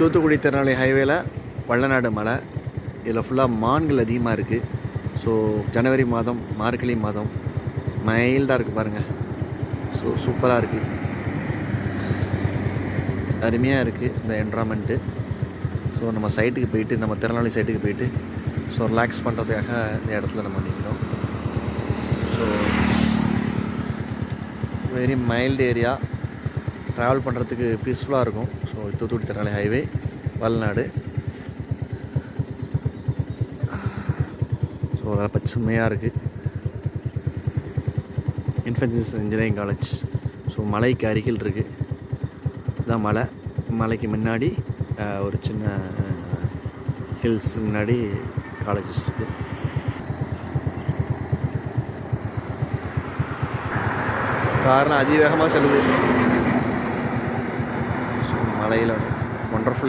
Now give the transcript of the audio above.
தூத்துக்குடி திருநெல்வேலி ஹைவேல வள்ளநாடு மலை. இதில் ஃபுல்லாக மான்கள் அதிகமாக இருக்குது. ஸோ ஜனவரி மாதம், மார்கழி மாதம் மைல்டாக இருக்குது பாருங்கள். ஸோ சூப்பராக இருக்குது, அருமையாக இருக்குது இந்த என்வரான்மெண்ட்டு. ஸோ நம்ம சைட்டுக்கு போயிட்டு, நம்ம திருநெல்வேலி சைட்டுக்கு போயிட்டு ஸோ ரிலாக்ஸ் பண்ணுறதுக்காக இந்த இடத்துல நம்ம நிற்கிறோம். So very mild area, travel பண்ணுறதுக்கு பீஸ்ஃபுல்லாக இருக்கும். So Thoothukudi Tirunelveli highway Vallanadu. So அதெல்லாம் பசுமையாக இருக்குது. இன்ஃபென்சஸ் இன்ஜினியரிங் காலேஜ். ஸோ மலைக்கு அருகில் இருக்குது. இதுதான் மலை. மலைக்கு முன்னாடி ஒரு சின்ன ஹில்ஸ் முன்னாடி காலேஜஸ் இருக்குது. காரணம் அதிவேகமாக செல்லுது. ஸோ மலையில் ஒண்டர்ஃபுல்